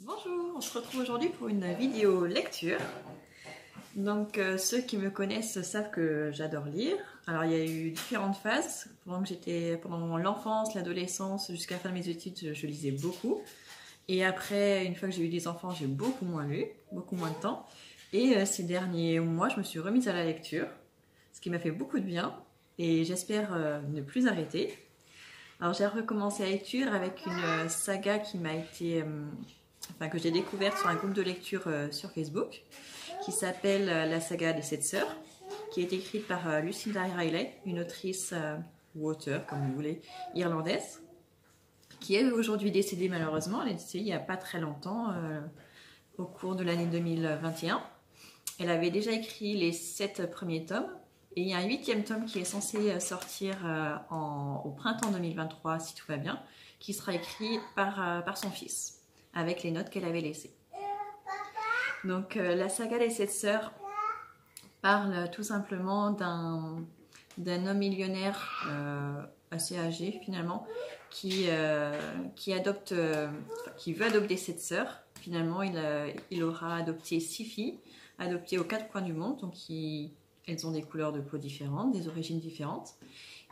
Bonjour, on se retrouve aujourd'hui pour une vidéo lecture. Donc ceux qui me connaissent savent que j'adore lire. Alors il y a eu différentes phases. Pendant l'enfance, l'adolescence, jusqu'à la fin de mes études, je lisais beaucoup. Et après, une fois que j'ai eu des enfants, j'ai beaucoup moins lu, beaucoup moins de temps. Et ces derniers mois, je me suis remise à la lecture, ce qui m'a fait beaucoup de bien. Et j'espère ne plus arrêter. Alors j'ai recommencé la lecture avec une saga qui m'a été... que j'ai découverte sur un groupe de lecture sur Facebook, qui s'appelle la saga des 7 sœurs, qui est écrite par Lucinda Riley, une autrice ou auteure, comme vous voulez, irlandaise, qui est aujourd'hui décédée malheureusement. Elle est décédée il n'y a pas très longtemps, au cours de l'année 2021. Elle avait déjà écrit les 7 premiers tomes, et il y a un 8e tome qui est censé sortir au printemps 2023, si tout va bien, qui sera écrit par son fils, avec les notes qu'elle avait laissées. Donc la saga des 7 sœurs parle tout simplement d'un homme millionnaire assez âgé finalement qui veut adopter 7 sœurs. Finalement il aura adopté 6 filles, adoptées aux 4 coins du monde, donc elles ont des couleurs de peau différentes, des origines différentes,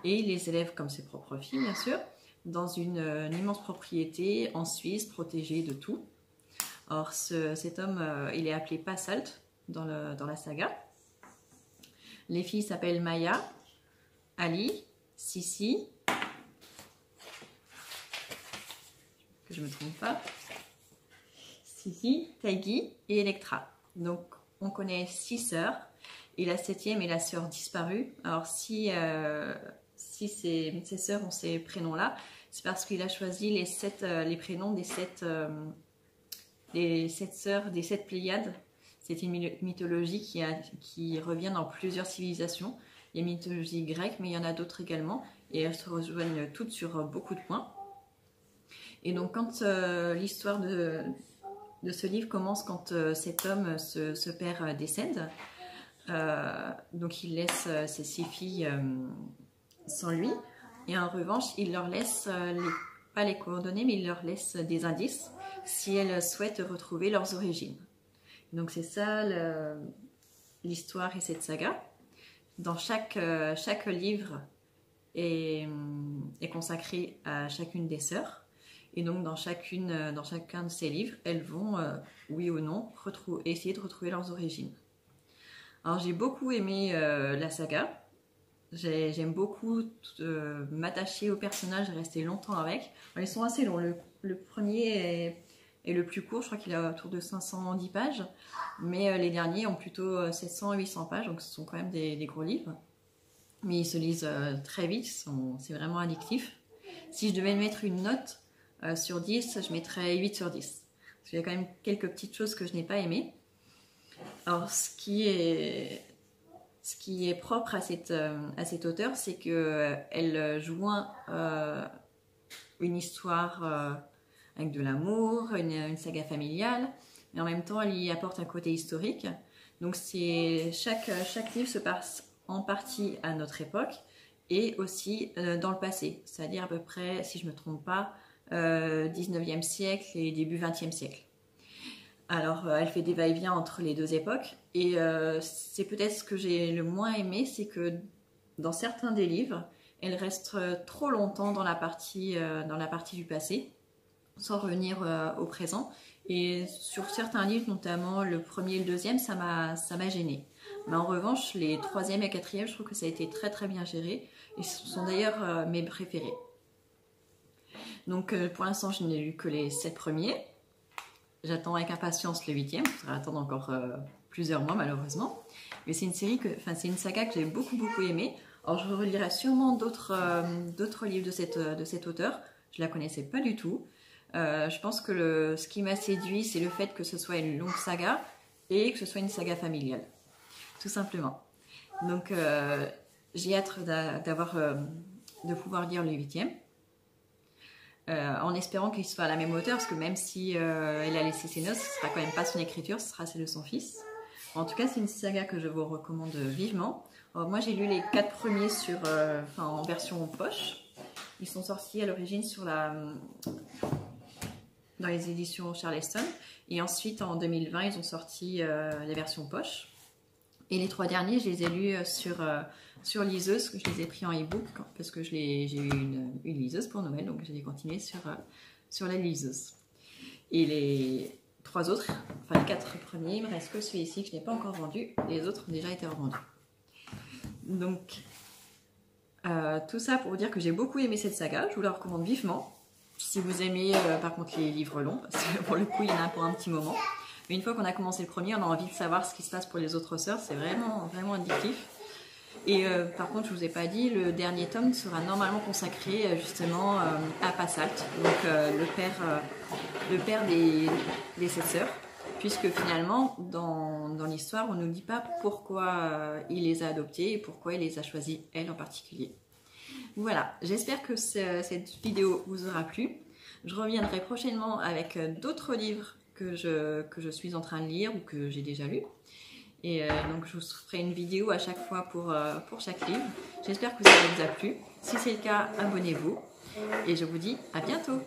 et il les élève comme ses propres filles bien sûr, dans une immense propriété en Suisse, protégée de tout. Or, cet homme, il est appelé Pasalt dans la saga. Les filles s'appellent Maya, Ali, Sissi, que je ne me trompe pas, Sissi, Taigi et Electra. Donc, on connaît 6 sœurs, et la 7e est la sœur disparue. Alors, si ces sœurs ont ces prénoms-là, c'est parce qu'il a choisi les prénoms des 7 sœurs, des 7 Pléiades. C'est une mythologie qui revient dans plusieurs civilisations. Il y a une mythologie grecque, mais il y en a d'autres également. Et elles se rejoignent toutes sur beaucoup de points. Et donc, quand l'histoire de ce livre commence, quand cet homme, ce père, décède, donc il laisse ses 6 filles sans lui. Et en revanche, il leur laisse, pas les coordonnées, mais il leur laisse des indices si elles souhaitent retrouver leurs origines. Donc c'est ça l'histoire et cette saga. Dans chaque livre est consacré à chacune des sœurs. Et donc dans chacun de ces livres, elles vont, oui ou non, essayer de retrouver leurs origines. Alors j'ai beaucoup aimé la saga. J'aime beaucoup m'attacher aux personnages et rester longtemps avec. Alors, ils sont assez longs. Le premier est le plus court, je crois qu'il a autour de 510 pages. Mais les derniers ont plutôt 700 et 800 pages, donc ce sont quand même des gros livres. Mais ils se lisent très vite, c'est vraiment addictif. Si je devais mettre une note sur 10, je mettrais 8 sur 10. Parce qu'il y a quand même quelques petites choses que je n'ai pas aimées. Alors, ce qui est propre à cet auteur, c'est qu'elle joint une histoire avec de l'amour, une saga familiale, mais en même temps elle y apporte un côté historique. Donc chaque livre se passe en partie à notre époque et aussi dans le passé, c'est-à-dire à peu près, si je ne me trompe pas, 19e siècle et début 20e siècle. Alors, elle fait des va-et-vient entre les deux époques, et c'est peut-être ce que j'ai le moins aimé, c'est que dans certains des livres, elle reste trop longtemps dans la partie du passé, sans revenir au présent. Et sur certains livres, notamment le premier et le deuxième, ça m'a gênée. Mais en revanche, les 3e et 4e, je trouve que ça a été très très bien géré, et ce sont d'ailleurs mes préférés. Donc pour l'instant, je n'ai lu que les 7 premiers. J'attends avec impatience le 8e, il faudra attendre encore plusieurs mois malheureusement. Mais c'est une saga que j'ai beaucoup aimée. Alors je relirai sûrement d'autres livres de cet auteur. Je la connaissais pas du tout. Je pense que ce qui m'a séduit, c'est le fait que ce soit une longue saga et que ce soit une saga familiale, tout simplement. Donc j'ai hâte de pouvoir lire le 8e. En espérant qu'il soit à la même hauteur, parce que même si elle a laissé ses notes, ce sera quand même pas son écriture, ce sera celle de son fils. En tout cas, c'est une saga que je vous recommande vivement. Alors, moi, j'ai lu les 4 premiers en version poche. Ils sont sortis à l'origine sur la dans les éditions Charleston. Et ensuite, en 2020, ils ont sorti la version poche. Et les 3 derniers, je les ai lus sur liseuse. Je les ai pris en e-book parce que j'ai eu une liseuse pour Noël, donc j'ai continué sur la liseuse. Et les 3 autres, enfin les 4 premiers, il me reste que celui-ci que je n'ai pas encore vendu. Les autres ont déjà été revendus. Donc, tout ça pour vous dire que j'ai beaucoup aimé cette saga. Je vous la recommande vivement. Si vous aimez par contre les livres longs, parce que pour le coup il y en a pour un petit moment. Mais une fois qu'on a commencé le premier, on a envie de savoir ce qui se passe pour les autres sœurs. C'est vraiment, vraiment addictif. Et par contre, je vous ai pas dit, le dernier tome sera normalement consacré justement à Passalt, donc le père des 7 sœurs. Puisque finalement, dans l'histoire, on ne nous dit pas pourquoi il les a adoptées et pourquoi il les a choisies, elle en particulier. Voilà, j'espère que cette vidéo vous aura plu. Je reviendrai prochainement avec d'autres livres que je suis en train de lire ou que j'ai déjà lus. Et donc je vous ferai une vidéo à chaque fois pour chaque livre. J'espère que ça vous a plu. Si c'est le cas, abonnez-vous. Et je vous dis à bientôt.